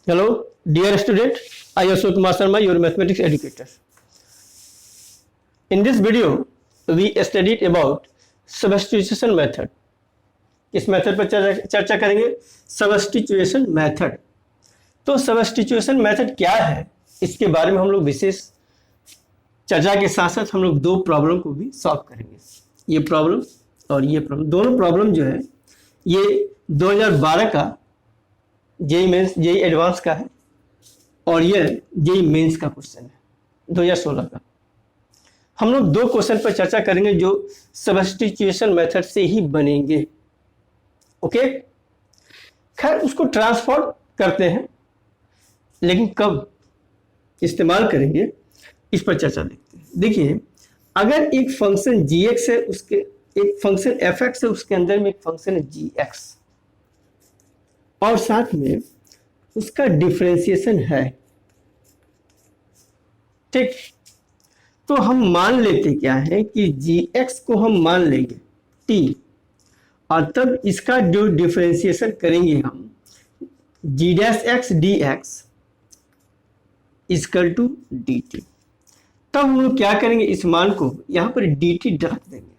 Hello, dear student. I am Ashok Kumar Sharma, your mathematics educator. In this video, we studied about substitution method. इस method पर चर्चा करेंगे substitution method. तो substitution method क्या है, इसके बारे में हम लोग विशेष चर्चा के साथ साथ हम लोग दो प्रॉब्लम को भी सॉल्व करेंगे। ये प्रॉब्लम और ये प्रॉब्लम, दोनों प्रॉब्लम जो है ये 2012 का जेई मेंस जेई एडवांस का है और ये जेई मेंस का क्वेश्चन है 2016 का। हम लोग दो क्वेश्चन पर चर्चा करेंगे जो सबस्टिट्यूशन मेथड से ही बनेंगे। ओके, खैर उसको ट्रांसफॉर्म करते हैं, लेकिन कब इस्तेमाल करेंगे इस पर चर्चा देखते हैं। देखिए, अगर एक फंक्शन gx है, उसके एक फंक्शन fx है, उसके अंदर में एक फंक्शन है gx और साथ में उसका डिफरेंशिएशन है, ठीक। तो हम मान लेते क्या है कि gx को हम मान लेंगे t और तब इसका जो डिफरेंशिएशन करेंगे हम g dash x dx equal to dt। तब हम लोग क्या करेंगे, इस मान को यहाँ पर dt रख देंगे,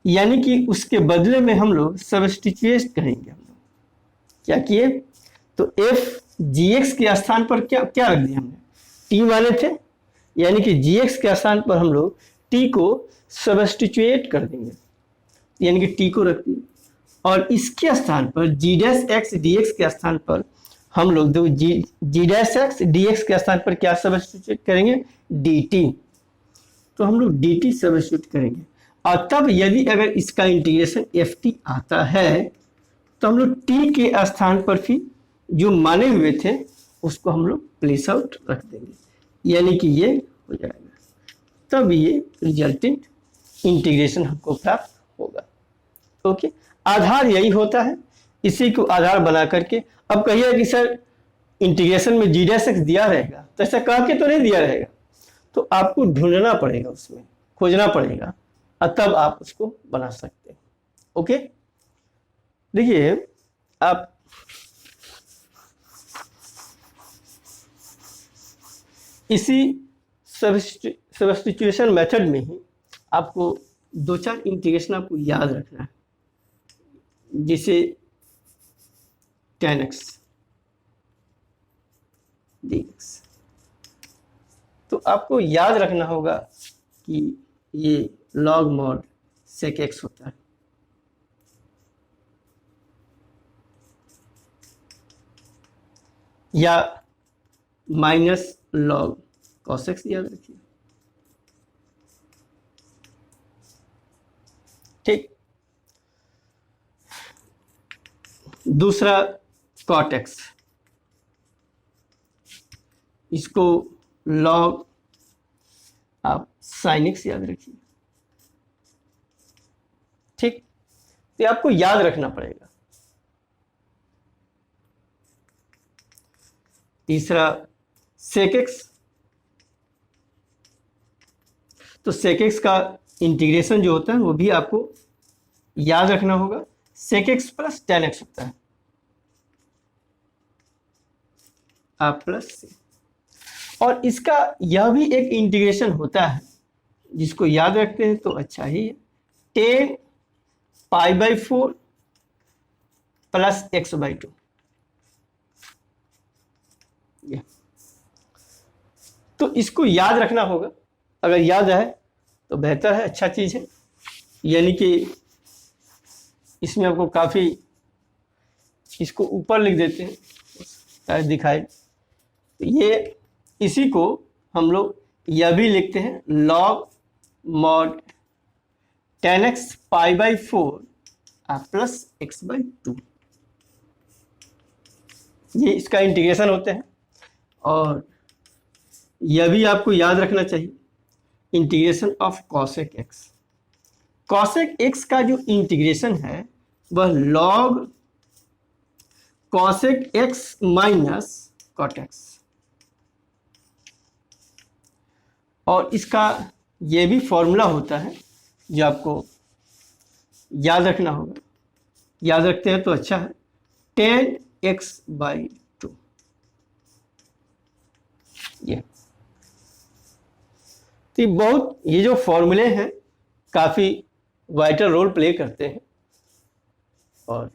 यानी कि उसके बदले में हम लोग सब्स्टिट्यूट करेंगे। हम लोग क्या किए, तो f gx के स्थान पर क्या क्या रख दिया हमने, t वाले थे, यानी कि gx के स्थान पर हम लोग t को सब्स्टिट्यूट कर देंगे, यानी कि t को रख दिए और इसके स्थान पर g डैश x dx के स्थान पर हम लोग दो g डैश x dx के स्थान पर क्या सब्स्टिट्यूट करेंगे, dt। तो हम लोग dt सब्स्टिट्यूट करेंगे और तब यदि अगर इसका इंटीग्रेशन ft आता है तो हम लोग t के स्थान पर फिर जो माने हुए थे उसको हम लोग प्लेस आउट रख देंगे, यानी कि ये हो जाएगा। तब ये रिजल्टेंट इंटीग्रेशन हमको प्राप्त होगा। ओके, आधार यही होता है, इसी को आधार बना करके। अब कहिए कि सर इंटीग्रेशन में जी डैश एक्स दिया रहेगा, तो ऐसा कह के तो नहीं दिया रहेगा, तो आपको ढूंढना पड़ेगा, उसमें खोजना पड़ेगा और तब आप उसको बना सकते हैं। ओके, देखिए आप इसी सब्स्टिट्यूशन मेथड में ही आपको दो चार इंटीग्रेशन आपको याद रखना है, जिसे tan x dx। तो आपको याद रखना होगा कि ये log mod sec x होता है, या माइनस log cos x याद रखिए, ठीक। दूसरा cot x, इसको log आप sin x याद रखिए, ठीक। तो आपको याद रखना पड़ेगा। तीसरा sec x, तो sec x का इंटीग्रेशन जो होता है वो भी आपको याद रखना होगा, sec x plus tan x होता है आप प्लस से, और इसका यह भी एक इंटीग्रेशन होता है जिसको याद रखते हैं तो अच्छा ही है, tan π/4 प्लस x/2। तो इसको याद रखना होगा, अगर याद है तो बेहतर है, अच्छा चीज है, यानी कि इसमें आपको काफी, इसको ऊपर लिख देते हैं शायद दिखाए, तो ये इसी को हम लोग यह भी लिखते हैं log mod tan x π/4 plus x/2। ये इसका इंटीग्रेशन होते हैं और यह भी आपको याद रखना चाहिए integration of cosec x। cosec x का जो इंटीग्रेशन है वह log cosec x minus cot x, और इसका ये भी फॉर्मूला होता है जो आपको याद रखना होगा। याद रखते हैं तो अच्छा है, tan x/2। ये तो ये जो फॉर्मूले हैं काफ़ी वाइटल रोल प्ले करते हैं और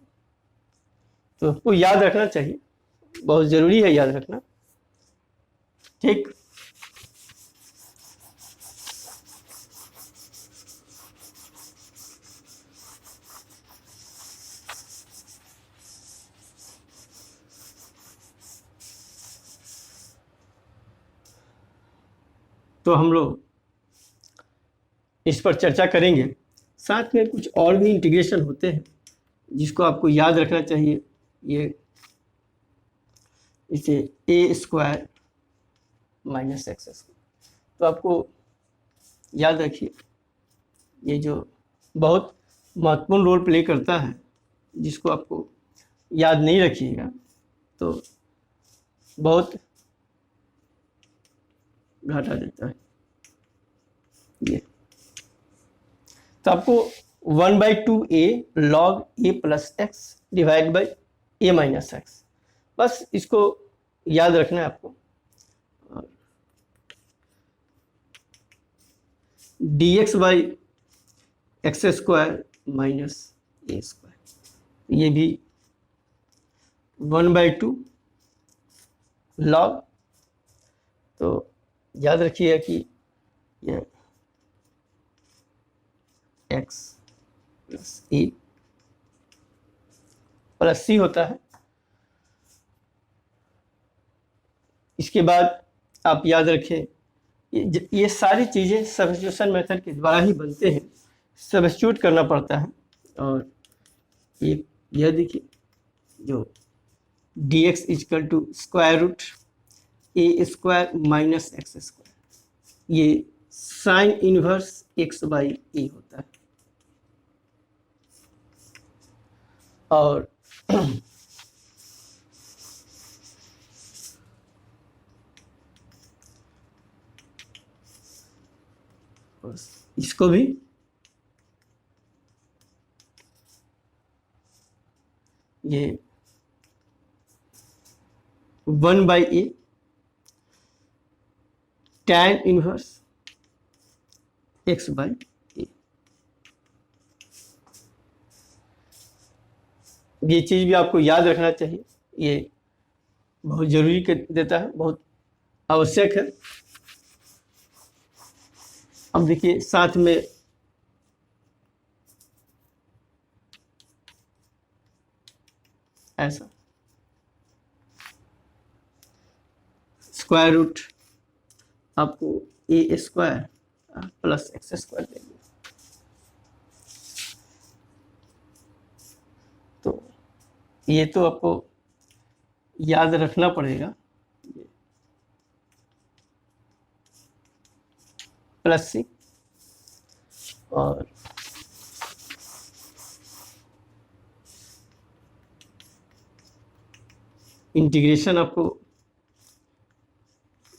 तो आपको याद रखना चाहिए, बहुत ज़रूरी है याद रखना। ठीक, तो हम लोग इस पर चर्चा करेंगे। साथ में कुछ और भी इंटीग्रेशन होते हैं जिसको आपको याद रखना चाहिए। ये इसे ए स्क्वायर माइनस एक्स स्क्वायर, तो आपको याद रखिए ये जो बहुत महत्वपूर्ण रोल प्ले करता है, जिसको आपको याद नहीं रखिएगा तो बहुत घाटा देता है। ये तो आपको 1/2a log a plus x divide by a minus x, बस इसको याद रखना है आपको। dx by x square minus A square, ये भी 1/2 log, तो याद रखिए कि ये x प्लस ए प्लस सी होता है। इसके बाद आप याद रखें ये सारी चीज़ें सब्स्टिट्यूशन मेथड के द्वारा ही बनते हैं, सब्स्टिट्यूट करना पड़ता है। और यह देखिए जो dx equal to square root a square minus x square, ये sine inverse x by a होता है। और इसको भी ये 1/a tan inverse x by a, ये चीज़ भी आपको याद रखना चाहिए, ये बहुत ज़रूरी देता है, बहुत आवश्यक है। अब देखिए साथ में ऐसा स्क्वायर रूट आपको ए स्क्वायर प्लस एक्स स्क्वायर देंगे, तो ये तो आपको याद रखना पड़ेगा। प्लस सी और इंटीग्रेशन आपको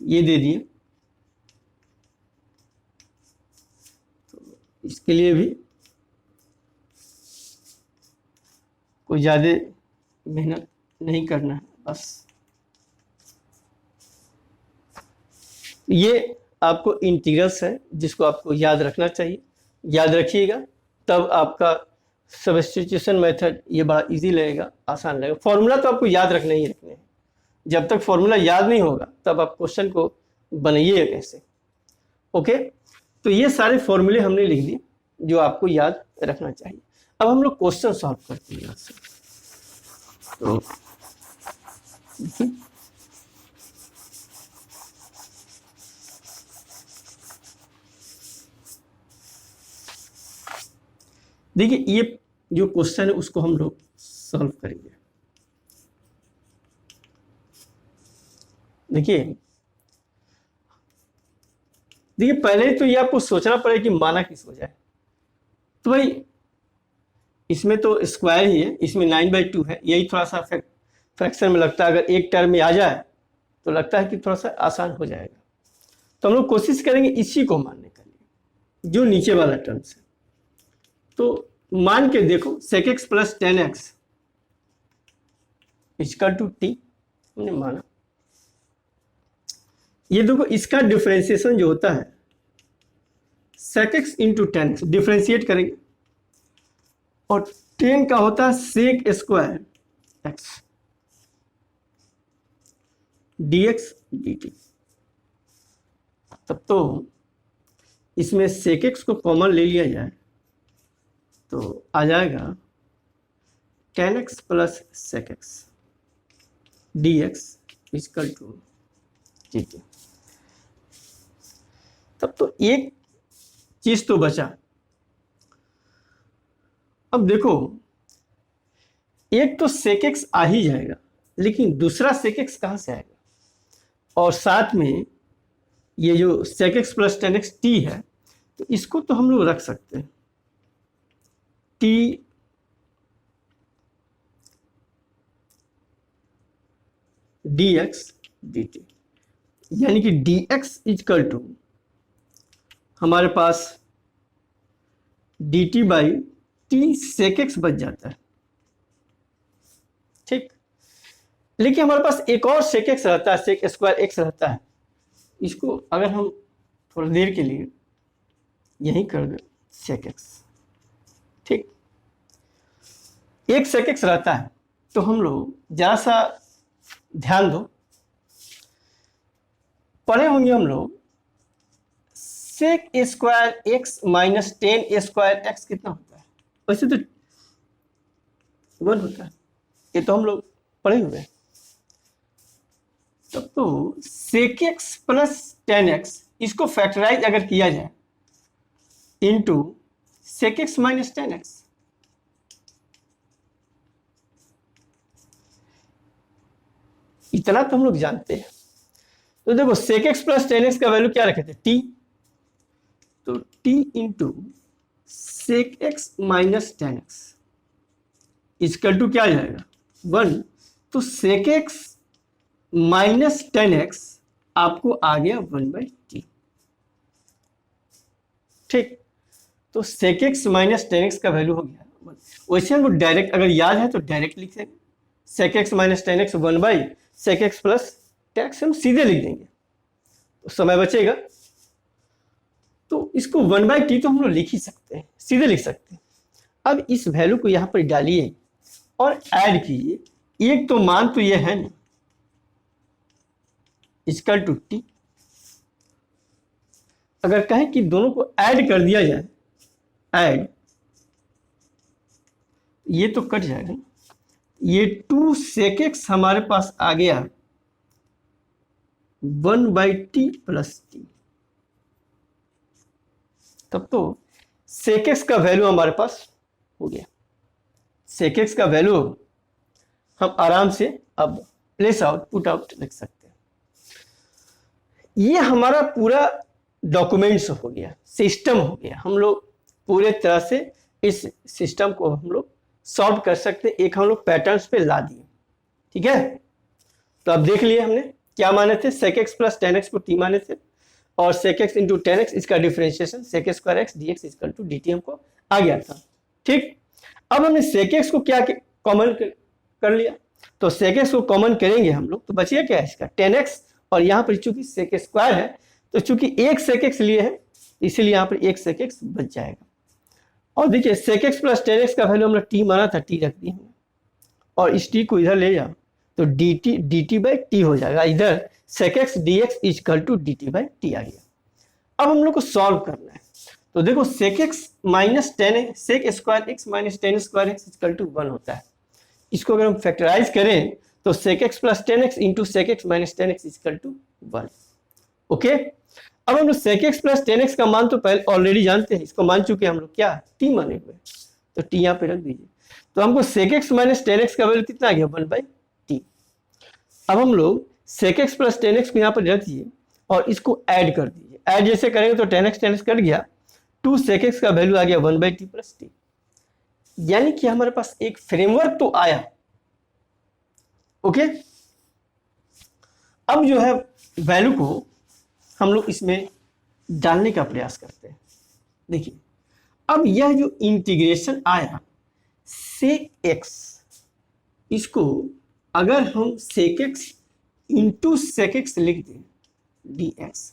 ये दे दिए, तो इसके लिए भी कोई ज़्यादा मेहनत नहीं करना है, बस ये आपको इंटीग्रल्स है जिसको आपको याद रखना चाहिए। याद रखिएगा तब आपका सब्स्टिट्यूशन मेथड ये बड़ा इजी लगेगा, आसान लगेगा। फॉर्मूला तो आपको याद रखने ही रखने हैं, जब तक फॉर्मूला याद नहीं होगा तब आप क्वेश्चन को बनाइए कैसे। ओके, तो ये सारे फॉर्मूले हमने लिख दिए जो आपको याद रखना चाहिए। अब हम लोग क्वेश्चन सॉल्व करते हैं यहाँ से। तो देखिए ये जो क्वेश्चन है उसको हम लोग सॉल्व करेंगे। देखिए पहले तो ये आपको सोचना पड़ेगा कि माना किस हो जाए। तो भाई इसमें तो स्क्वायर ही है, इसमें 9/2 है, यही थोड़ा सा फ्रैक्शन में लगता है, अगर एक टर्म में आ जाए तो लगता है कि थोड़ा सा आसान हो जाएगा। तो हम लोग कोशिश करेंगे इसी को मानने के लिए, जो नीचे वाला टर्म्स है। तो मान के देखो sec x plus 10x equal to t, हमने माना ये देखो इसका डिफरेंशिएशन जो होता है sec x into tan x, differentiate करेंगे और 10 का होता है sec square x dx dt। तब तो इसमें sec x को कॉमन ले लिया जाए तो आ जाएगा tan x plus sec x dx equal to dt। तब तो एक चीज तो बचा। अब देखो एक तो sec x आ ही जाएगा, लेकिन दूसरा sec x कहां से आएगा? और साथ में ये जो sec x plus ten x T है, तो इसको तो हम लोग रख सकते हैं t dx dt, यानी कि dx इक्वल टू हमारे पास dt by T sec x बच जाता है, ठीक। लेकिन हमारे पास एक और sec x रहता है, sec स्क्वायर x रहता है। इसको अगर हम थोड़ी देर के लिए यहीं कर दें sec x, ठीक, एक sec x रहता है। तो हम लोग जरा सा ध्यान दो, पढ़े होंगे हम लोग sec square x minus ten square x कितना होता है? वैसे तो 1 होता है, ये तो हम लोग पढ़े हुए हैं। तब तो sec x plus ten x, इसको फैक्टराइज अगर किया जाए into sec x minus ten x, इतना तो हम लोग जानते हैं। तो देखो sec x plus ten x का वैल्यू क्या रखे थे? t, तो t into sec x minus ten x equal to क्या आ जाएगा? 1। तो sec x minus ten x आपको आ गया 1/t, ठीक। तो sec x minus ten x का वैल्यू हो गया 1। वैसे हमको डायरेक्ट अगर याद है तो डायरेक्ट लिख देंगे sec x minus ten x 1/sec x plus ten x, हम सीधे लिख देंगे तो समय बचेगा। तो इसको 1/t तो हम लोग लिख ही सकते हैं, सीधे लिख सकते हैं। अब इस वैल्यू को यहाँ पर डालिए और ऐड कीजिए। एक तो मान तो ये है ना इक्वल टू टी, अगर कहें कि दोनों को ऐड कर दिया जाए, ऐड, ये तो कट जाएगा, ये 2 sec x हमारे पास आ गया 1/t प्लस टी। तब तो sec x का वैल्यू हमारे पास हो गया। sec x का वैल्यू हम आराम से अब प्लेस आउट पुट आउट लिख सकते हैं। ये हमारा पूरा डॉक्यूमेंट्स हो गया, सिस्टम हो गया। हम लोग पूरे तरह से इस सिस्टम को हम लोग सॉल्व कर सकते हैं, एक हम लोग पैटर्न्स पे ला दिए, ठीक है। तो अब देख लिए हमने क्या माने थे, sec x plus ten x को t माने थे, और sec x into tan x इसका differentiation sec square x dx equal to dt हमको आ गया था, ठीक। अब हमने sec x को क्या कॉमन कर लिया, तो sec x को कॉमन करेंगे हम लोग तो बचिए क्या है इसका टेन एक्स, और यहाँ पर चूंकि sec स्क्वायर है तो चूंकि एक sec x लिए है इसीलिए यहाँ पर एक sec x बच जाएगा। और देखिए sec x plus ten x का वैल्यू हमने t माना था, t रख दिया हमने, और इस t को इधर ले जाओ तो dt बाई टी हो जाएगा। इधर sec x dx equal to dt by t आ गया। अब हम लोग को सॉल्व करना है, तो देखो sec x minus ten sec square x minus ten square x equal to 1 होता है। इसको अगर हम फैक्टराइज करें तो sec x plus ten x into sec x minus ten x equal to 1। Okay, अब हम लोग sec x plus ten x का मान तो पहले ऑलरेडी जानते हैं, इसको मान चुके हम लोग, क्या t माने हुए, तो t यहाँ पे रख दीजिए। तो हमको sec x minus ten x का वैल्यू कितना आ गया 1/t। अब हम लोग sec x plus ten x को यहाँ पर रख दीजिए और इसको ऐड कर दीजिए। ऐड जैसे करेंगे तो टेन एक्स कट गया, 2 sec x का वैल्यू आ गया 1/t प्लस टी। यानी कि हमारे पास एक फ्रेमवर्क तो आया। ओके, अब जो है वैल्यू को हम लोग इसमें डालने का प्रयास करते हैं। देखिए अब यह जो इंटीग्रेशन आया sec x, इसको अगर हम sec x into sec x लिख दें dx,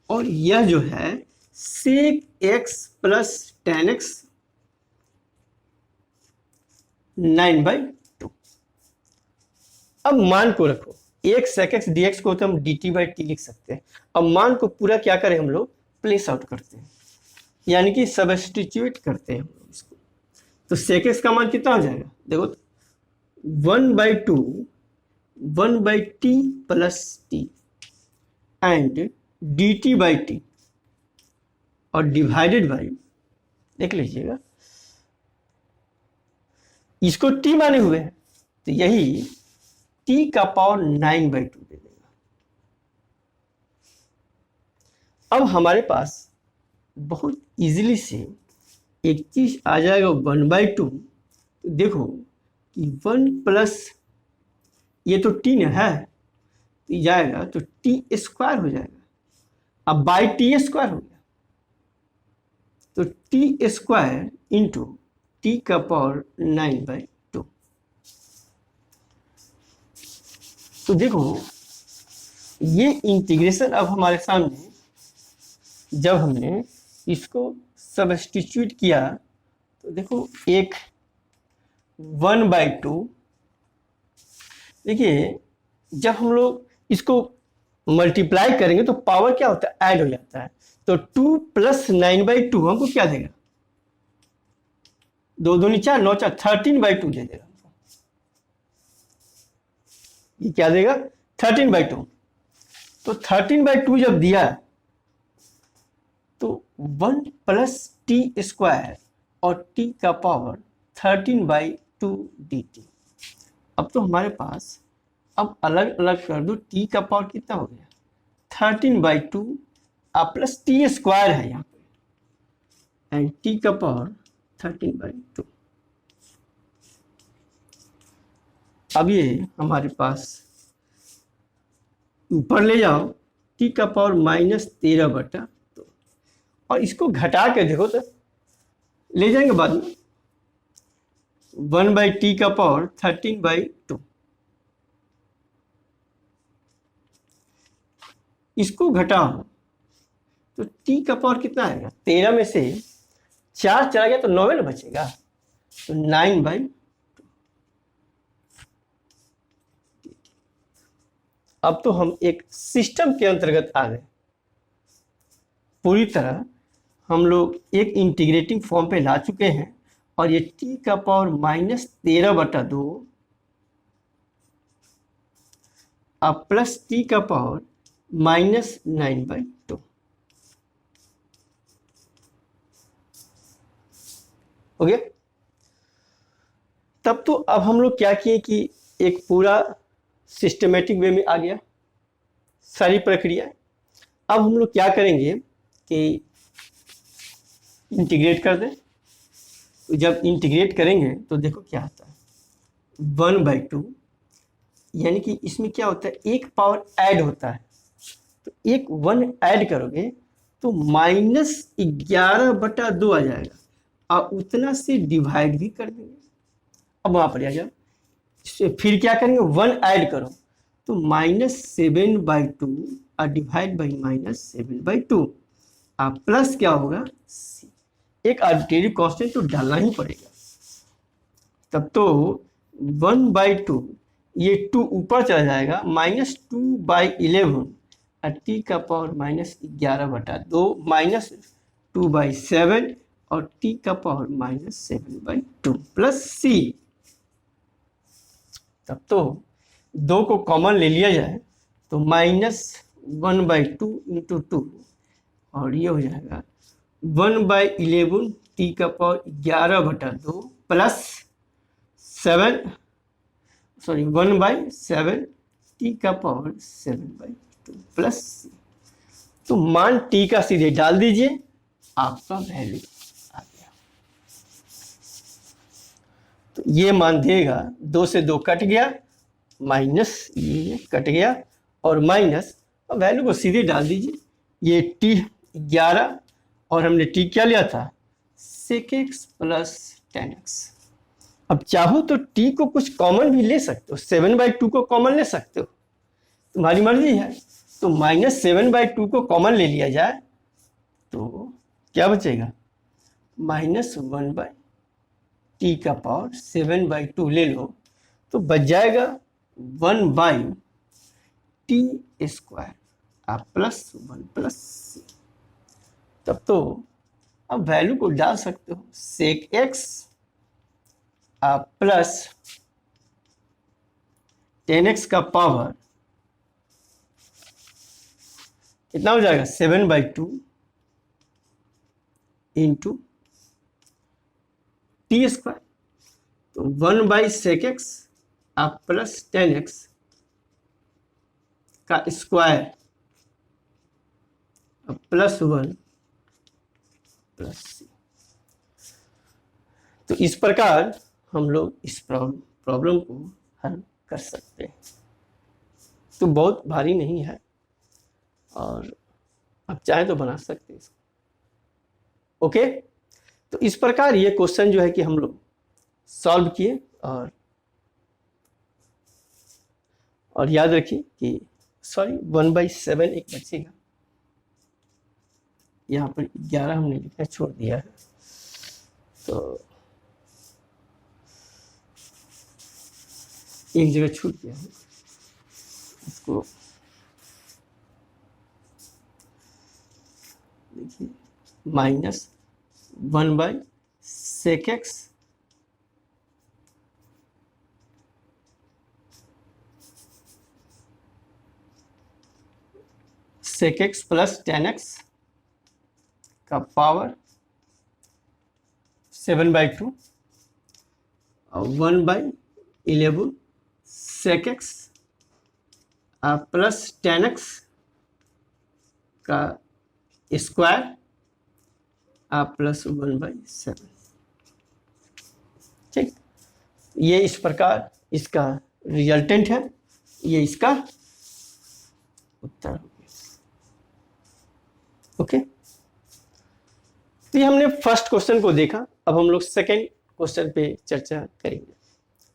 और यह जो है sec x plus tan x 9/2। अब मान को रखो, एक sec x dx को तो हम dt/t लिख सकते हैं। अब मान को पूरा क्या करें हम लोग, प्लेस आउट करते हैं, यानी कि सब्स्टिट्यूट करते हैं हम लोग इसको। तो sec x का मान कितना हो जाएगा, देखो 1/2 1/t plus t and dt/t और डिवाइडेड बाई, देख लीजिएगा इसको t माने हुए हैं तो यही t का पावर 9/2 दे देगा। अब हमारे पास बहुत इजीली से एक चीज आ जाएगा 1/2। तो देखो कि 1 प्लस ये तो t न है, तो ये जाएगा तो t स्क्वायर हो जाएगा, अब बाई टी स्क्वायर हो गया, तो टी स्क्वायर इंटू टी का पावर 9/2। तो देखो ये इंटीग्रेशन अब हमारे सामने, जब हमने इसको सब्स्टिट्यूट किया तो देखो एक 1/2, देखिए जब हम लोग इसको मल्टीप्लाई करेंगे तो पावर क्या होता है, ऐड हो जाता है। तो 2 प्लस 9/2 हमको क्या देगा, 2 दूनी 4 9 4 13/2 दे देगा। ये क्या देगा, 13/2। तो 13/2 जब दिया तो 1 प्लस टी स्क्वायर और टी का पावर 13/2 dt। अब तो हमारे पास, अब अलग अलग कर दो, टी का पावर कितना हो गया 13/2 प्लस टी स्क्वायर है यहाँ पे एंड टी का पावर 13/2। अब ये हमारे पास ऊपर ले जाओ टी का पावर -13/2 और इसको घटा के देखो तो ले जाएंगे बाद में 1/t का पावर 13/2। इसको घटाओ तो t का पावर कितना आएगा, 13 में से 4 चला गया तो 9 ना बचेगा, तो 9/2। अब तो हम एक सिस्टम के अंतर्गत आ गए, पूरी तरह हम लोग एक इंटीग्रेटिंग फॉर्म पे ला चुके हैं और ये t का पावर -13/2 अब प्लस t का पावर -9/2 हो गया। तब तो अब हम लोग क्या किए कि एक पूरा सिस्टमेटिक वे में आ गया सारी प्रक्रिया। अब हम लोग क्या करेंगे कि इंटीग्रेट कर दें। तो जब इंटीग्रेट करेंगे तो देखो क्या आता है 1/2, यानी कि इसमें क्या होता है, एक पावर ऐड होता है, तो एक 1 ऐड करोगे तो -11/2 आ जाएगा और उतना से डिवाइड भी कर देंगे। अब वहां पर आ जाओ, फिर क्या करेंगे 1 ऐड करो तो -7/2 और डिवाइड बाई -7/2 प्लस क्या होगा c, एक आर्बिट्रेरी कांस्टेंट तो डालना ही पड़ेगा। तब तो 1/2 ये 2 ऊपर चला जाएगा -2/11 और t का पावर -11/2 -2/7 और t का पावर -7/2 प्लस c। तब तो 2 को कॉमन ले लिया जाए तो -1/2 इंटू 2 और ये हो जाएगा 1/11 t का पावर 11/2 प्लस 1/7 t का पावर 7/2 प्लस c। तो मान t का सीधे डाल दीजिए, आपका वैल्यू आ गया। तो ये मान देगा 2 से 2 कट गया, माइनस ये कट गया और माइनस, वैल्यू को सीधे डाल दीजिए। ये t 11 और हमने t क्या लिया था sec x plus tan x। अब चाहो तो t को कुछ कॉमन भी ले सकते हो, 7/2 को कॉमन ले सकते हो, तुम्हारी मर्जी है। तो -7/2 को कॉमन ले लिया जाए तो क्या बचेगा, -1/t का पावर 7/2 ले लो तो बच जाएगा 1/t² आप +1 c। तब तो अब वैल्यू को डाल सकते हो, sec x आप प्लस 10x का पावर कितना हो जाएगा, 7/2 इंटू टी स्क्वायर, तो 1/sec x आप प्लस 10x का स्क्वायर +1 प्लस c। तो इस प्रकार हम लोग इस प्रॉब्लम को हल कर सकते हैं। तो बहुत भारी नहीं है और आप चाहे तो बना सकते हैं इसको। ओके, तो इस प्रकार ये क्वेश्चन जो है कि हम लोग सॉल्व किए और याद रखिए कि 1/7 एक बचेगा, यहाँ पर 11 हमने लिखना छोड़ दिया है, तो एक जगह छूट गया है, इसको देखिए, -1/sec x sec x plus 10x का पावर 7/2 और 1/11 sec x प्लस 10x का स्क्वायर +1/7। ठीक, ये इस प्रकार इसका रिजल्टेंट है, ये इसका उत्तर हो गया। ओके, तो ये हमने फर्स्ट क्वेश्चन को देखा, अब हम लोग सेकेंड क्वेश्चन पे चर्चा करेंगे।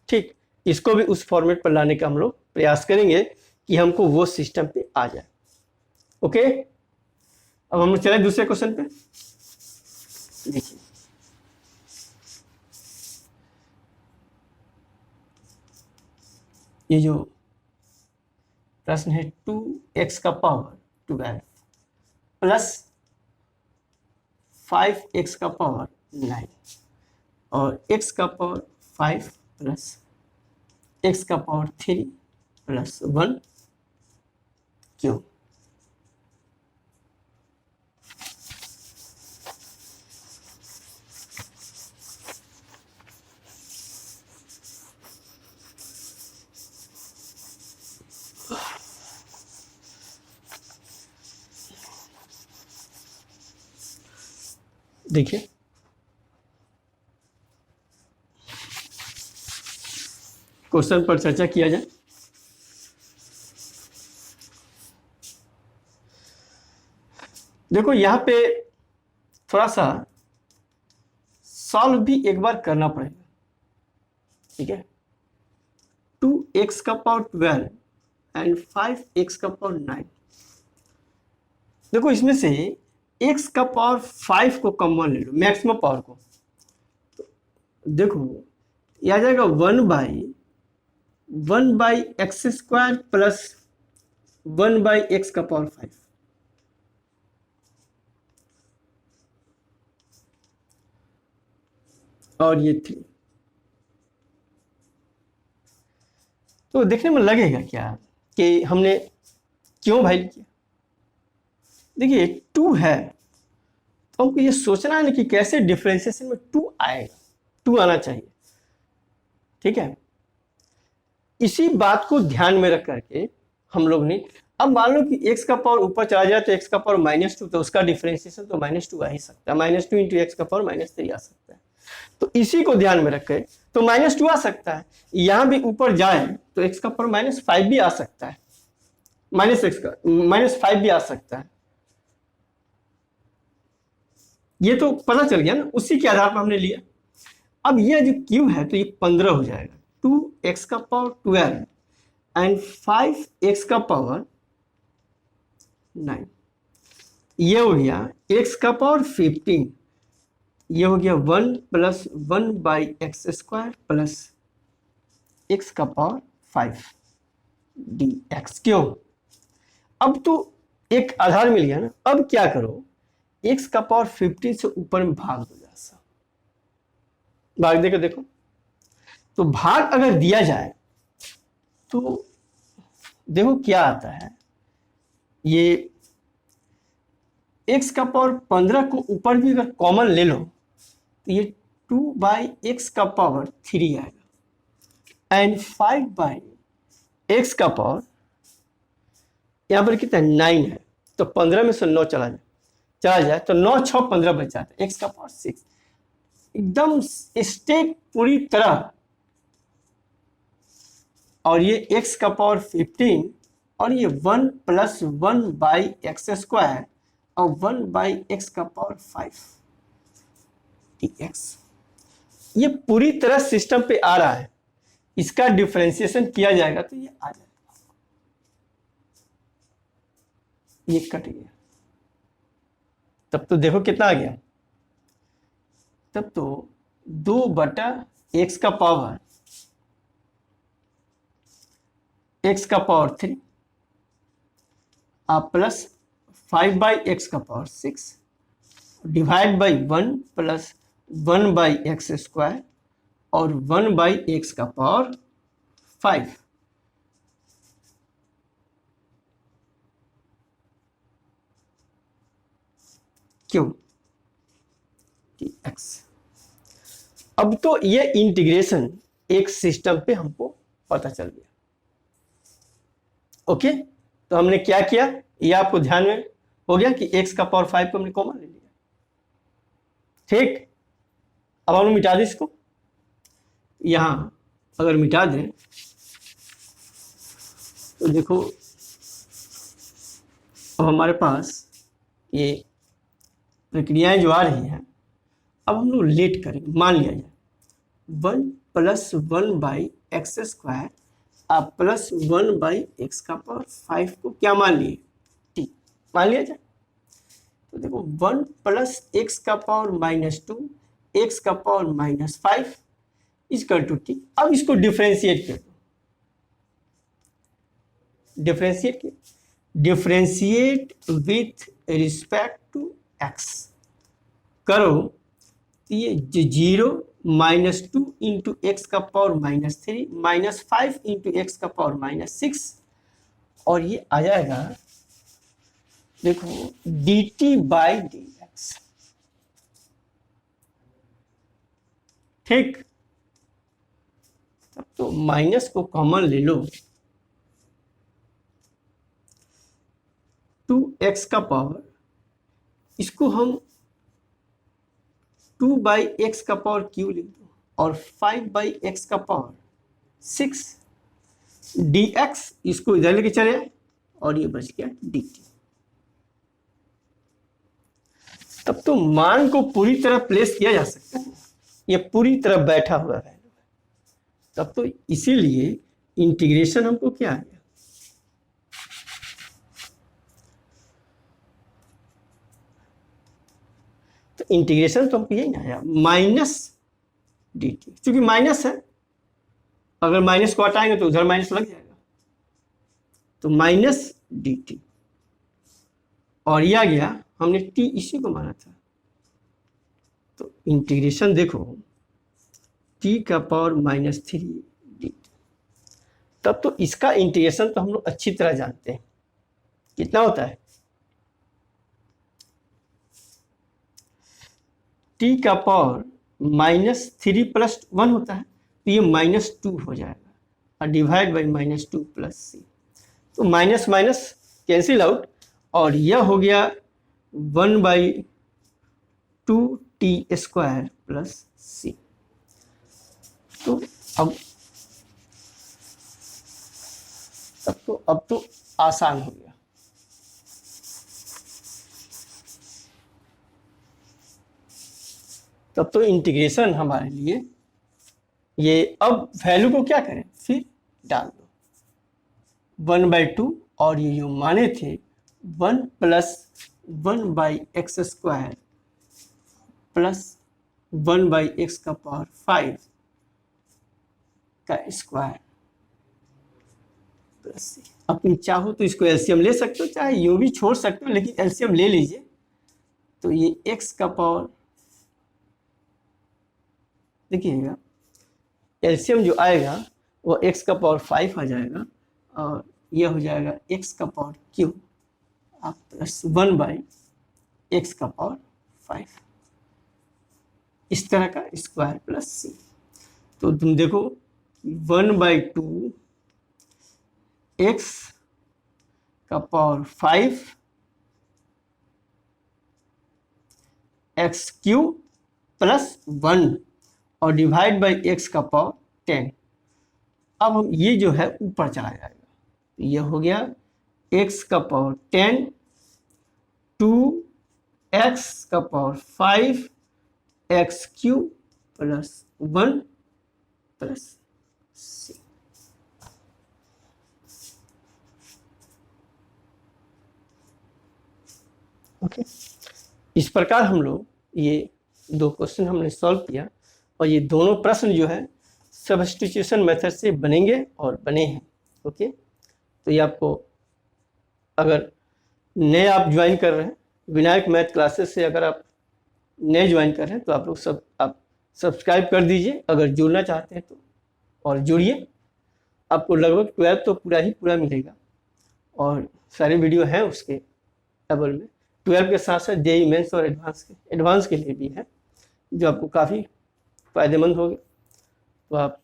ठीक, इसको भी उस फॉर्मेट पर लाने का हम लोग प्रयास करेंगे कि हमको वो सिस्टम पे आ जाए। ओके, अब हम लोग चले दूसरे क्वेश्चन पे। देखिए, ये जो प्रश्न है 2x का पावर 12 प्लस 5x का पावर 9 और x का पावर 5 प्लस x का पावर 3 प्लस 1 क्यों। देखिए, क्वेश्चन पर चर्चा किया जाए। देखो, यहाँ पे थोड़ा सा सॉल्व भी एक बार करना पड़ेगा। ठीक है, 2x का पावर 12 एंड 5x का पावर 9। देखो, इसमें से x का पावर 5 को कॉमन ले लो, मैक्सिमम पावर को, तो देखो ये आ जाएगा 1/x² प्लस 1/x का पावर 5। और ये 3, तो देखने में लगेगा क्या कि हमने क्यों भाई किया। देखिए, 2 है तो हमको ये सोचना है ना कि कैसे डिफरेंशिएशन में 2 आएगा, 2 आना चाहिए। ठीक है, इसी बात को ध्यान में रख करके हम लोग ने, अब मान लो कि x का पावर ऊपर चला जाए तो x का पावर -2, तो उसका डिफरेंशिएशन तो -2 आ ही सकता है, -2 इंटू x का पावर -3 आ सकता है। तो इसी को ध्यान में रख के तो -2 आ सकता है, यहाँ भी ऊपर जाए तो x का पावर -5 भी आ सकता है, -5 भी आ सकता है। ये तो पता चल गया ना, उसी के आधार पर हमने लिया। अब ये जो क्यू है तो ये 15 हो जाएगा, 2x का पावर 12 एंड 5x का पावर 9। ये हो गया x का पावर 15, ये हो गया 1 प्लस 1/x² प्लस x का पावर 5 dx। क्यों? अब तो एक आधार मिल गया ना, अब क्या करो, x का पावर 15 से ऊपर में भाग दो, जैसा भाग देकर देखो। तो भाग अगर दिया जाए तो देखो क्या आता है, ये x का पावर 15 को ऊपर भी अगर कॉमन ले लो तो ये 2/x का पावर 3 आएगा एंड 5/x का पावर यहाँ पर कितना 9 है, तो 15 में से 9 चला जाए तो 9 6 15 बच जाता है, x का पावर 6। एकदम स्टेक पूरी तरह, और ये x का पावर 15 और ये 1 प्लस 1/x² और 1/x का पावर 5 dx, ये पूरी तरह सिस्टम पे आ रहा है। इसका डिफरेंशिएशन किया जाएगा तो ये आ जाएगा, ये कट गया, तब तो देखो कितना आ गया, तब तो 2/x का पावर x का पावर 3 प्लस 5/x का power 6 divide by 1 plus 1/x² और 1/x का पावर 5। क्यों? dx। अब तो ये इंटीग्रेशन एक सिस्टम पे हमको पता चल गया। ओके, तो हमने क्या किया, ये आपको ध्यान में हो गया कि x का पावर 5 को हमने कॉमन ले लिया। ठीक, अब हम मिटा दें इसको, यहां अगर मिटा दें तो देखो अब हमारे पास ये प्रक्रियाएं जो आ रही हैं, अब हम लोग लेट करेंगे। मान लिया जाए 1 प्लस 1/x² प्लस 1/x का पावर 5 को क्या मान लिए, t मान लिया जाए। तो देखो 1 प्लस x का पावर -2 x का पावर -5 इक्वल टू t। अब इसको डिफरेंशिएट कर दो, differentiate with respect to x करो तो ये 0 -2 इंटू एक्स का पावर -3 -5 इंटू एक्स का पावर -6 और ये आ जाएगा देखो dt/dx। ठीक, तब तो माइनस को कॉमन ले लो, 2x का पावर, इसको हम 2/x का पावर क्यू लिख दो और 5/x का पावर 6 dx, इसको इधर लेके चले आए और ये बच गया dt। तब तो मान को पूरी तरह प्लेस किया जा सकता है, ये पूरी तरह बैठा हुआ है। तब तो इसीलिए इंटीग्रेशन हमको क्या आ गया, तो इंटीग्रेशन तो हमको यही ना आया -dt, क्योंकि माइनस है, अगर माइनस को हटाएंगे तो उधर माइनस लग जाएगा, तो -dt और यह आ गया, हमने t इसी को माना था। तो इंटीग्रेशन देखो t का पावर -3 dt, तब तो इसका इंटीग्रेशन तो हम लोग अच्छी तरह जानते हैं, कितना होता है, t का पावर -3 + 1 होता है, तो ये -2 हो जाएगा और डिवाइड बाई -2 + c, तो माइनस माइनस कैंसिल आउट और यह हो गया 1/2 t² + c। तो अब तो आसान हो गया। तब तो इंटीग्रेशन हमारे लिए ये, अब वैल्यू को क्या करें, फिर डाल दो 1/2 और ये जो माने थे 1 प्लस 1/x² प्लस 1/x का पावर 5 का स्क्वायर प्लस सी। अब तुम चाहो तो इसको एलसीएम ले सकते हो, चाहे यूं भी छोड़ सकते हो, लेकिन एलसीएम ले लीजिए। तो ये x का पावर, देखिएगा एलसीएम जो आएगा वो x का पावर 5 आ जाएगा, और यह हो जाएगा x का पावर क्यूब आप प्लस 1/x का पावर 5, इस तरह का स्क्वायर प्लस सी। तो तुम देखो 1/2 x का पावर 5 x क्यूब प्लस 1 और डिवाइड बाई x का पावर 10। अब हम ये जो है ऊपर चला जाएगा, तो ये हो गया x का पावर 10 2x का power 5 x cube plus 1 plus c. Okay, इस प्रकार हम लोग ये 2 क्वेश्चन हमने सॉल्व किया, और ये दोनों प्रश्न जो है सब्स्टिट्यूशन मेथड से बनेंगे और बने हैं। ओके, तो ये आपको, अगर नए आप ज्वाइन कर रहे हैं विनायक मैथ क्लासेस से, अगर आप नए ज्वाइन कर रहे हैं तो आप लोग आप सब्सक्राइब कर दीजिए। अगर जुड़ना चाहते हैं तो और जुड़िए, आपको लगभग 12 तो पूरा ही पूरा मिलेगा, और सारे वीडियो हैं उसके टेबल में। 12 के साथ साथ जेईई मेंस और एडवांस के लिए भी है, जो आपको काफ़ी फ़ायदेमंद होगी। तो आप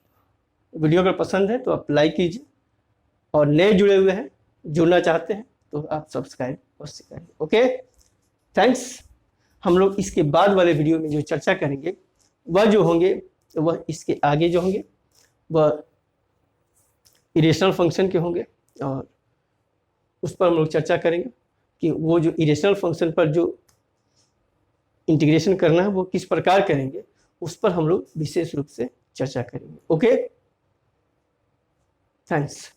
वीडियो अगर पसंद है तो आप लाइक कीजिए, और नए जुड़े हुए हैं जुड़ना चाहते हैं तो आप सब्सक्राइब अवश्य करें। Okay, thanks. हम लोग इसके बाद वाले वीडियो में जो चर्चा करेंगे वह जो होंगे, वह इसके आगे जो होंगे वह इरेशनल फंक्शन के होंगे, और उस पर हम लोग चर्चा करेंगे कि वो जो इरेशनल फंक्शन पर जो इंटीग्रेशन करना है वो किस प्रकार करेंगे, उस पर हम लोग विशेष रूप से चर्चा करेंगे। Okay, thanks.